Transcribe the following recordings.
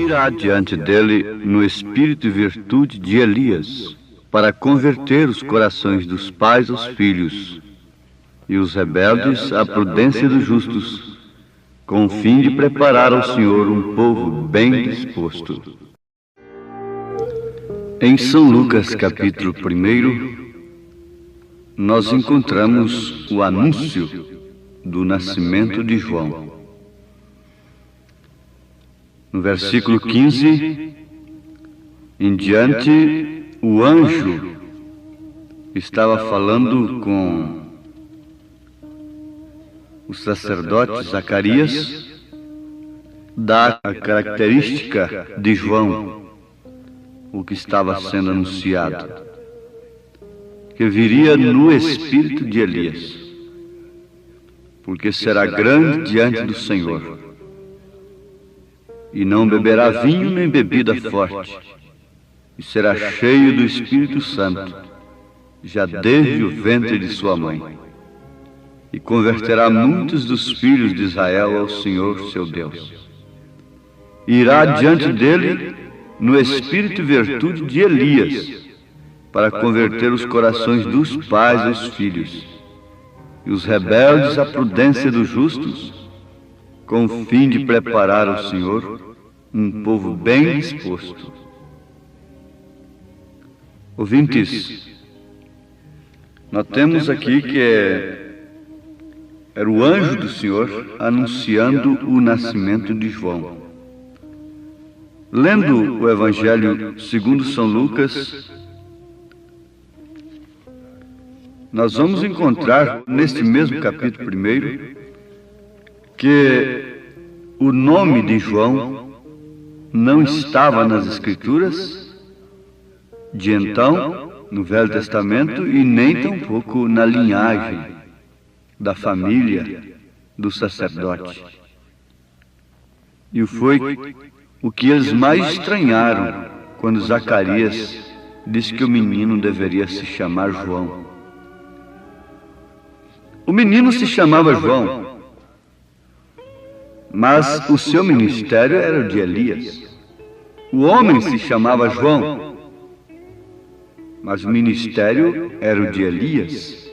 virá diante dele no espírito e virtude de Elias, para converter os corações dos pais aos filhos, e os rebeldes à prudência dos justos, com o fim de preparar ao Senhor um povo bem disposto. Em São Lucas, capítulo 1, nós encontramos o anúncio do nascimento de João. No versículo 15 em diante, o anjo estava falando com o sacerdote Zacarias, dá a característica de João, o que estava sendo anunciado, que viria no espírito de Elias, porque será grande diante do Senhor, e não beberá vinho nem bebida forte, e será cheio do Espírito Santo, já desde o ventre de sua mãe, e converterá muitos dos filhos de Israel ao Senhor seu Deus. Irá diante dele no espírito e virtude de Elias, para converter os corações dos pais aos filhos, e os rebeldes à prudência dos justos, com o fim de preparar ao Senhor um povo bem disposto. Ouvintes, notemos aqui que era o anjo do Senhor anunciando o nascimento de João. Lendo o Evangelho segundo São Lucas, nós vamos encontrar neste mesmo capítulo 1 que o nome de João não estava nas Escrituras de então, no Velho Testamento, e nem tampouco na linhagem da família do sacerdote. E foi o que eles mais estranharam quando Zacarias disse que o menino deveria se chamar João. O menino se chamava João, mas o seu ministério era o de Elias. O homem se chamava João, mas o ministério era o de Elias.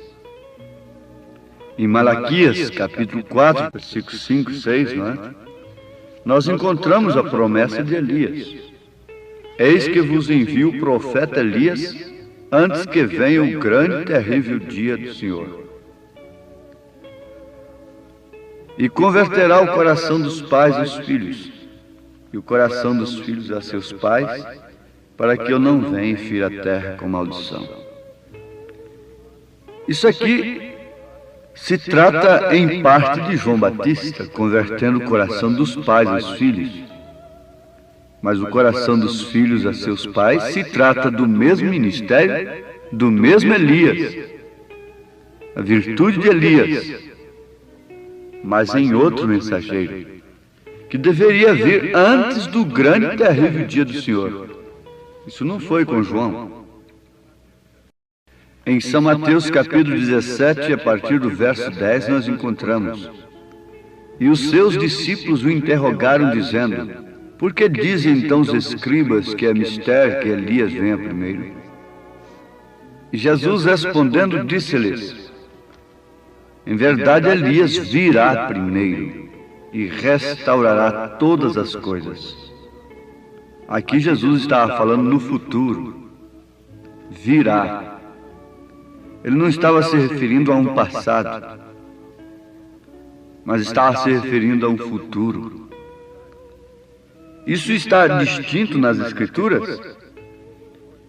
Em Malaquias, capítulo 4, versículos 5 e 6, nós encontramos a promessa de Elias. Eis que vos envio o profeta Elias, antes que venha o grande e terrível dia do Senhor. E converterá o coração dos pais aos filhos, e o coração dos filhos a seus pais, para que eu não venha e fira a terra com maldição. Isso aqui se trata em parte de João Batista, convertendo o coração dos pais aos filhos. Mas o coração dos filhos a seus pais se trata do mesmo ministério, do mesmo Elias, a virtude de Elias, mas em outro mensageiro, que deveria vir antes do grande e terrível dia do Senhor. Isso não foi com João. Em São Mateus capítulo 17, a partir do verso 10, nós encontramos: e os seus discípulos o interrogaram, dizendo: por que dizem então os escribas que é mistério que Elias venha primeiro? E Jesus respondendo disse-lhes: em verdade, Elias virá primeiro e restaurará todas as coisas. Aqui Jesus estava falando no futuro. Virá. Ele não estava se referindo a um passado, mas estava se referindo a um futuro. Isso está distinto nas Escrituras?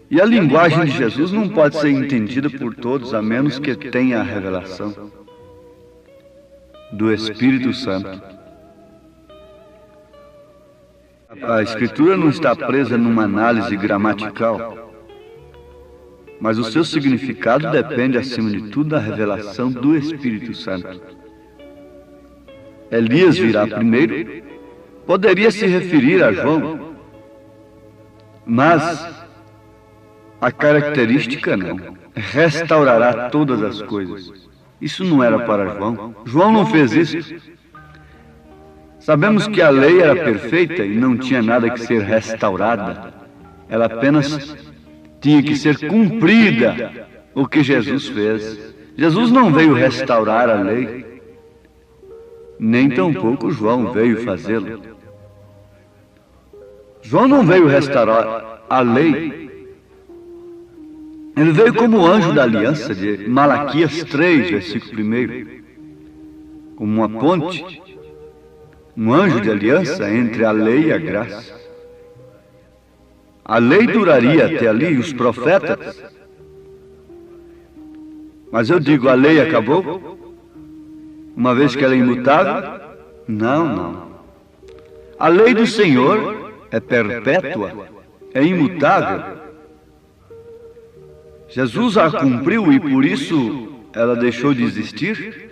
E a linguagem de Jesus não pode ser entendida por todos, a menos que tenha a revelação do Espírito Santo. A Escritura não está presa numa análise gramatical, mas o seu significado depende, acima de tudo, da revelação do Espírito Santo. Elias virá primeiro, poderia se referir a João, mas a característica não. Restaurará todas as coisas. Isso não era para João. João não fez isso. Sabemos que a lei era perfeita e não tinha nada que ser restaurada. Ela apenas tinha que ser cumprida, o que Jesus fez. Jesus não veio restaurar a lei, nem tampouco João veio fazê-lo. João não veio restaurar a lei. Ele veio como anjo da aliança de Malaquias 3, versículo 1. Como uma ponte, um anjo de aliança entre a lei e a graça. A lei duraria até ali, e os profetas. Mas eu digo, a lei acabou? Uma vez que ela é imutável? Não. A lei do Senhor é perpétua, é imutável. Jesus a cumpriu e por isso ela deixou de existir?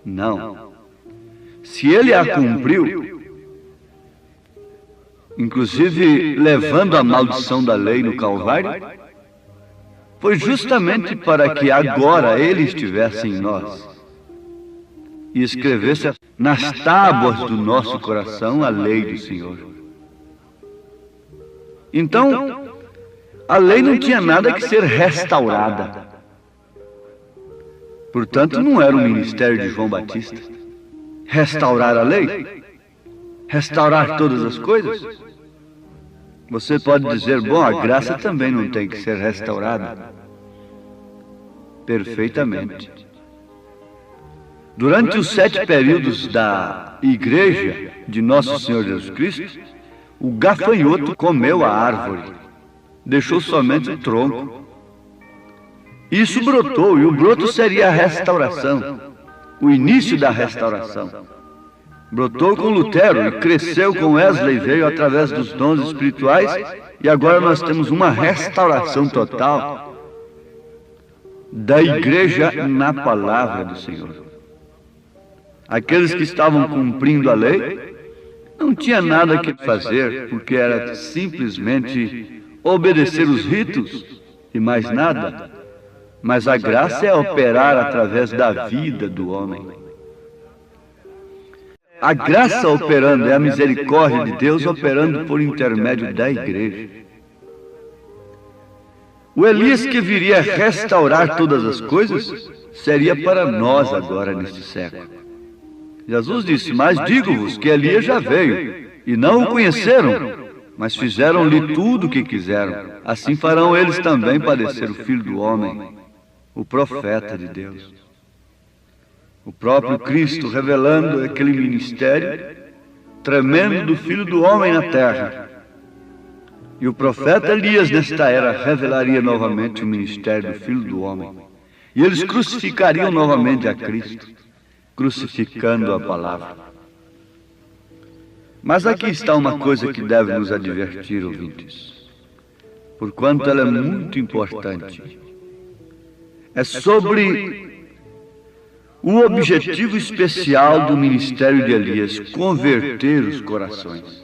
Não. Se ele a cumpriu, inclusive levando a maldição da lei no Calvário, foi justamente para que agora ele estivesse em nós e escrevesse nas tábuas do nosso coração a lei do Senhor. Então, a lei não tinha nada que ser restaurada. Portanto, não era o ministério de João Batista restaurar a lei, restaurar todas as coisas. Você pode dizer, bom, a graça também não tem que ser restaurada. Perfeitamente. Durante os 7 períodos da igreja de Nosso Senhor Jesus Cristo, o gafanhoto comeu a árvore, deixou somente o tronco. Isso brotou, e o broto seria a restauração, o início da restauração. Brotou com Lutero e cresceu com Wesley, veio através dos dons espirituais, e agora nós temos uma restauração total da igreja na palavra do Senhor. Aqueles que estavam cumprindo a lei não tinha nada que fazer, porque era simplesmente obedecer os ritos e mais nada. Mas a graça é operar através da vida do homem. A graça operando é a misericórdia de Deus operando por intermédio da igreja. O Elias que viria restaurar todas as coisas seria para nós agora neste século. Jesus disse, mas digo-vos que Elias já veio e não o conheceram, mas fizeram-lhe tudo o que quiseram. Assim farão eles também padecer o Filho do Homem, o profeta de Deus. O próprio Cristo revelando aquele ministério tremendo do Filho do Homem na terra. E o profeta Elias, nesta era, revelaria novamente o ministério do Filho do Homem. E eles crucificariam novamente a Cristo, crucificando a palavra. Mas aqui está uma coisa que deve nos advertir, ouvintes, porquanto ela é muito importante. É sobre o objetivo especial do ministério de Elias, converter os corações.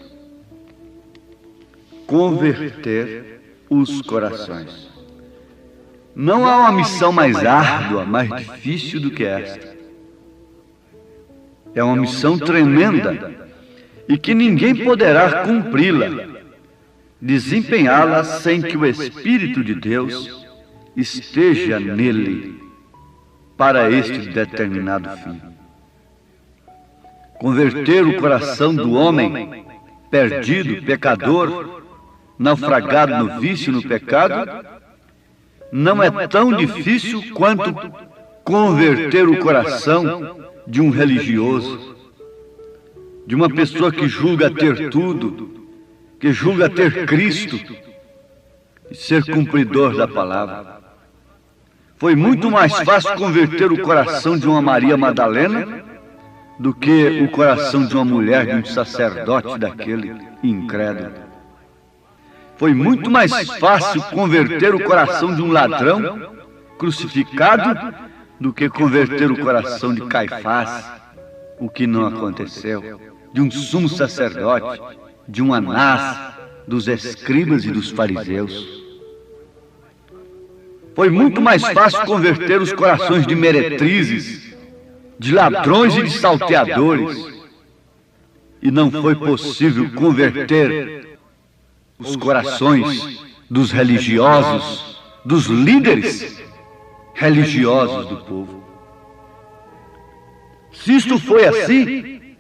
Converter os corações. Não há uma missão mais árdua, mais difícil do que esta. É uma missão tremenda e que ninguém poderá cumpri-la, desempenhá-la sem que o Espírito de Deus esteja nele para este determinado fim. Converter o coração do homem perdido, pecador, naufragado no vício e no pecado, não é tão difícil quanto converter o coração de um religioso, de uma pessoa que julga ter tudo, que julga ter Cristo e ser cumpridor da palavra. Foi muito mais fácil converter o coração de uma Maria Madalena do que o coração de uma mulher, de um sacerdote daquele incrédulo. Foi muito mais fácil converter o coração de um ladrão crucificado do que converter o coração de Caifás, o que não aconteceu, de um sumo sacerdote, de um Anás, dos escribas e dos fariseus. Foi muito mais fácil converter os corações de meretrizes, de ladrões e de salteadores, e não foi possível converter os corações dos religiosos, dos líderes religiosos do povo. Se isto foi assim,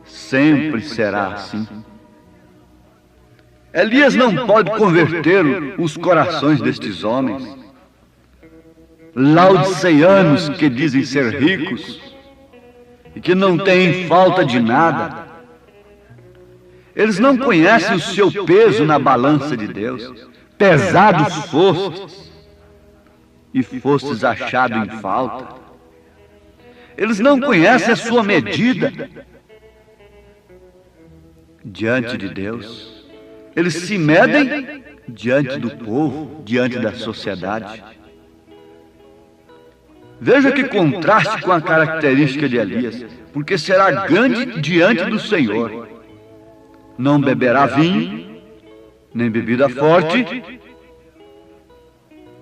sempre será assim. Elias não pode converter os corações destes homens, laodiceanos que dizem ser ricos e que não têm falta de nada. Eles não conhecem o seu peso na balança de Deus. Pesados fostes e fostes achados em falta. Eles não conhecem a sua medida diante de Deus. Eles se medem diante do povo, diante da sociedade. Veja que contraste com a característica de Elias, porque será grande diante do Senhor. Não beberá vinho, nem bebida forte,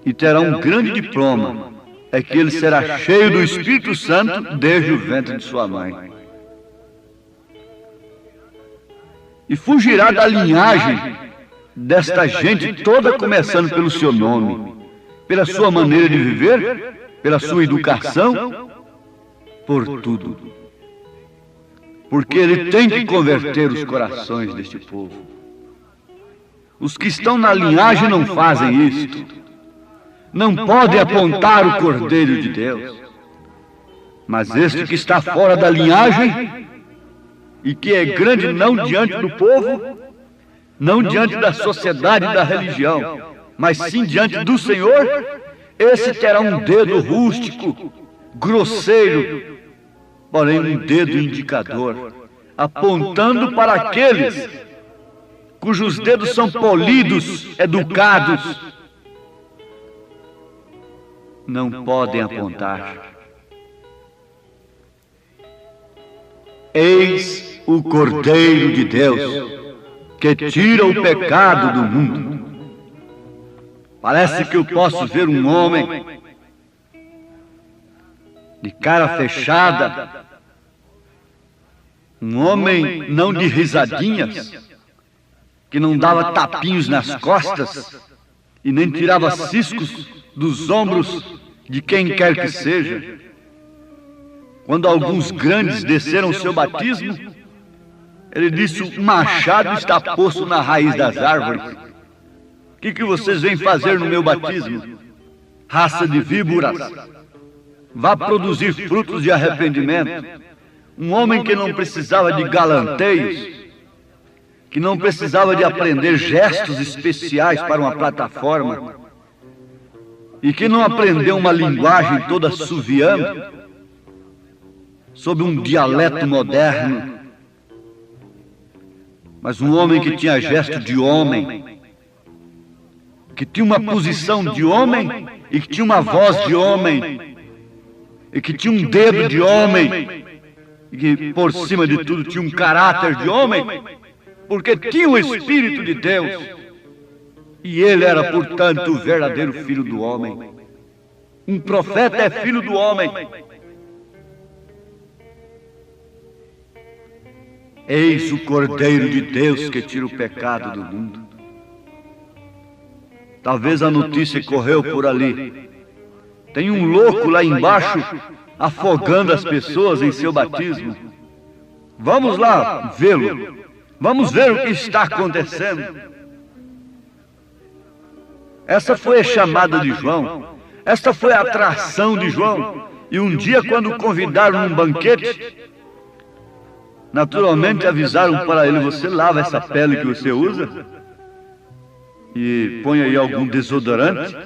e terá um grande diploma, é que ele será cheio do Espírito Santo desde o ventre de sua mãe. E fugirá da linhagem desta gente toda, começando pelo seu nome, pela sua maneira de viver, pela sua educação, por tudo. Porque ele tem que converter os corações deste povo. Os que estão na linhagem não fazem isto. Não podem apontar o Cordeiro de Deus. Mas este que está fora da linhagem, e que é grande não diante do povo, não diante da sociedade e da religião, mas sim diante do Senhor, esse terá um dedo rústico, grosseiro, porém um dedo indicador, apontando para aqueles cujos dedos são polidos, educados, não podem apontar. Eis o Cordeiro de Deus, que tira o pecado do mundo. Parece que eu posso ver um homem de cara fechada, um homem não de risadinhas, que não dava tapinhos nas costas e nem tirava ciscos dos ombros de quem quer que seja. Quando alguns grandes desceram o seu batismo, ele disse: o machado está posto na raiz das árvores. O que vocês vêm fazer no meu batismo? Raça de víboras, vá produzir frutos de arrependimento. Um homem que não precisava de galanteios, que não precisava de aprender gestos especiais para uma plataforma, e que não aprendeu uma linguagem toda assoviando, sob um dialeto moderno, mas um homem que tinha gesto de homem, que tinha uma posição de homem, e que tinha uma voz de homem, e que tinha um dedo de homem, e que por cima de tudo tinha um caráter de homem, porque tinha o Espírito de Deus, e ele era, portanto, o verdadeiro filho do homem. Um profeta é filho do homem. Eis o Cordeiro de Deus que tira o pecado do mundo. Talvez a notícia correu por ali. Tem um louco lá embaixo afogando as pessoas em seu batismo. Vamos lá vê-lo. Vamos ver o que está acontecendo. Essa foi a chamada de João. Esta foi a atração de João. E um dia, quando o convidaram num banquete, naturalmente avisaram para ele: você lava essa pele que você usa e põe aí algum desodorante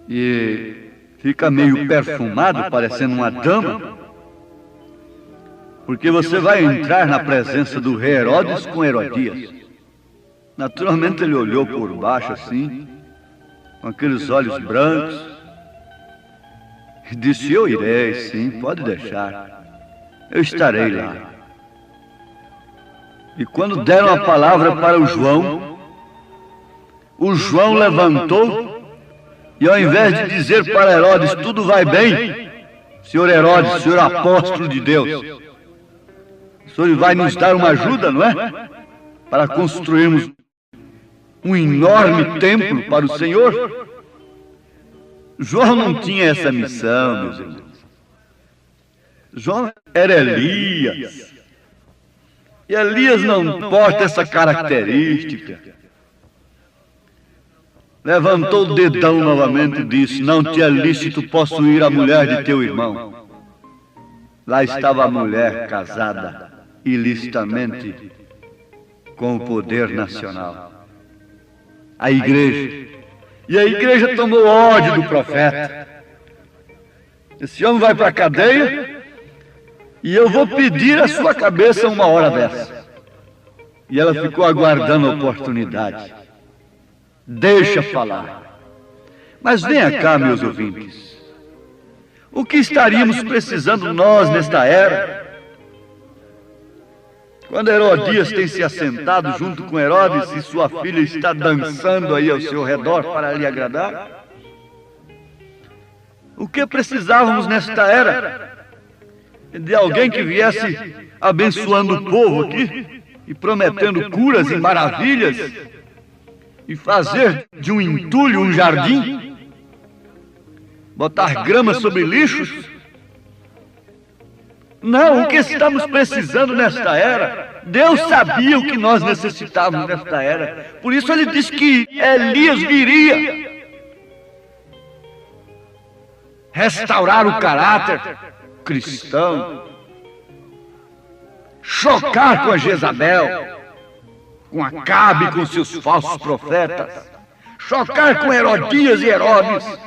e fica meio perfumado, parecendo uma dama, porque você vai entrar na presença do rei Herodes com Herodias. Naturalmente ele olhou por baixo assim, com aqueles olhos brancos, e disse: eu irei, sim, pode deixar, eu estarei lá. E quando deram a palavra para o João levantou e, ao invés de dizer para Herodes: tudo vai bem, senhor Herodes, senhor apóstolo de Deus, O senhor vai nos dar uma ajuda, não é? Para construirmos um enorme templo para o Senhor. João não tinha essa missão, meus irmãos. João era Elias. E Elias não porta essa característica. Levantou o dedão novamente e disse: não te é lícito possuir a mulher de teu irmão. Lá estava a mulher casada ilicitamente com o poder nacional, a igreja. E a igreja tomou ódio do profeta. Esse homem vai para a cadeia e eu vou pedir a sua cabeça uma hora dessa. E ela ficou aguardando a oportunidade. Deixa falar. Mas venha cá, meus ouvintes. O que estaríamos precisando nós nesta era? Quando Herodias tem se assentado junto com Herodes e sua filha está dançando aí ao seu redor para lhe agradar? O que precisávamos nesta era? De alguém que viesse abençoando o povo aqui e prometendo curas e maravilhas e fazer de um entulho um jardim? Botar grama sobre lixos? Não, o que estamos precisando nesta era, Deus sabia o que nós necessitávamos nesta era. Por isso ele disse que Elias viria restaurar o caráter cristão, chocar com a Jezabel, com Acabe e com seus falsos profetas, chocar com Herodias e Herodes,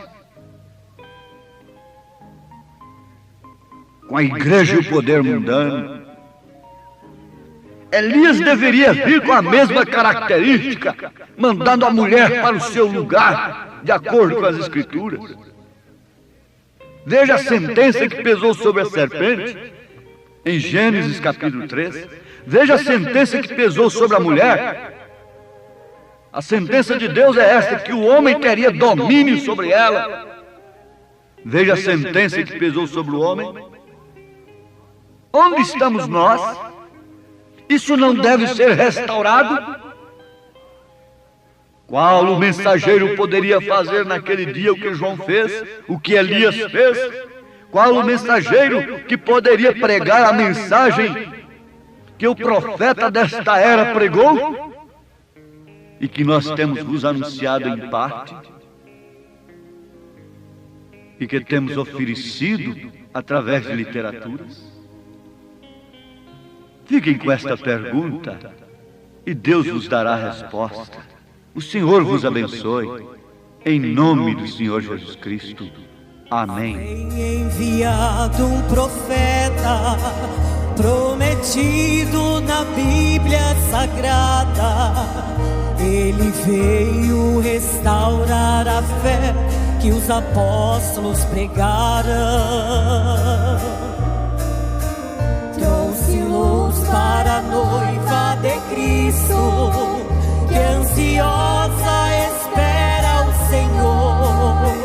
com a igreja e o poder mundano. Elias deveria vir com a mesma característica, mandando a mulher para o seu lugar, de acordo com as Escrituras. Veja a sentença que pesou sobre a serpente, em Gênesis capítulo 3. Veja a sentença que pesou sobre a mulher. A sentença de Deus é esta, que o homem teria domínio sobre ela. Veja a sentença que pesou sobre o homem. Onde estamos nós? Isso não deve ser restaurado? Qual o mensageiro poderia fazer naquele dia o que João fez, o que Elias fez? Qual o mensageiro que poderia pregar a mensagem que o profeta desta era pregou e que nós temos vos anunciado em parte e que temos oferecido através de literaturas? Fiquem com esta pergunta e Deus vos dará a resposta. O Senhor vos abençoe. Em nome do Senhor Jesus Cristo. Amém. Tem enviado um profeta prometido na Bíblia Sagrada. Ele veio restaurar a fé que os apóstolos pregaram. Trouxe luz para a noiva de Cristo, que ansiosa espera o Senhor.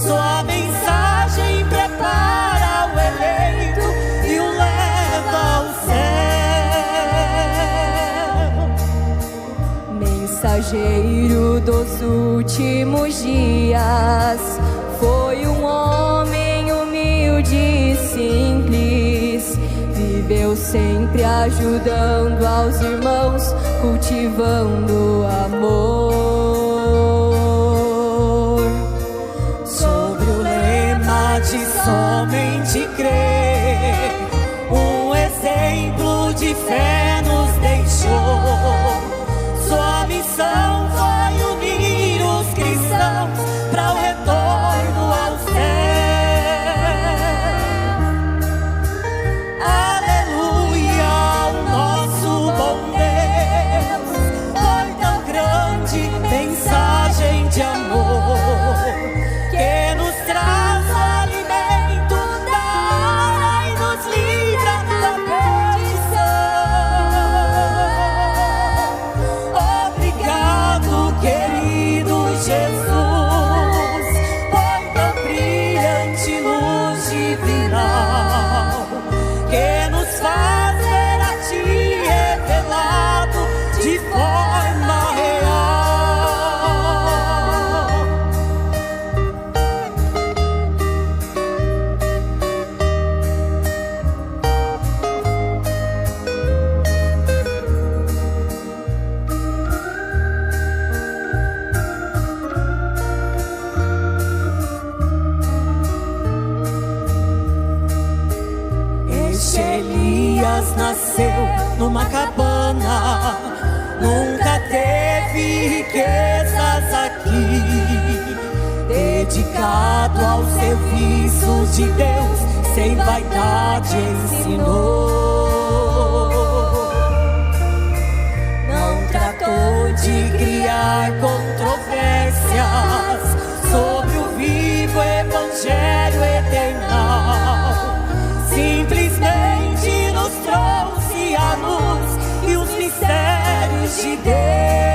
Sua mensagem prepara o eleito e o leva ao céu. Mensageiro dos últimos dias, foi um homem humilde e simples. Viveu sempre ajudando aos irmãos, cultivando amor. Sobre o lema de somente crer, um exemplo de fé nos deixou. Sua missão foi unir os cristãos para o retorno ao céu. Mensagem de amor que nos traz o alimento da alma e nos livra da perdição. Messias nasceu numa cabana, nunca teve riquezas aqui, dedicado ao serviço de Deus, sem vaidade ensinou. Não tratou de criar controvérsias sobre o vivo evangelho eternal, simplesmente nos trouxe a luz e os mistérios de Deus.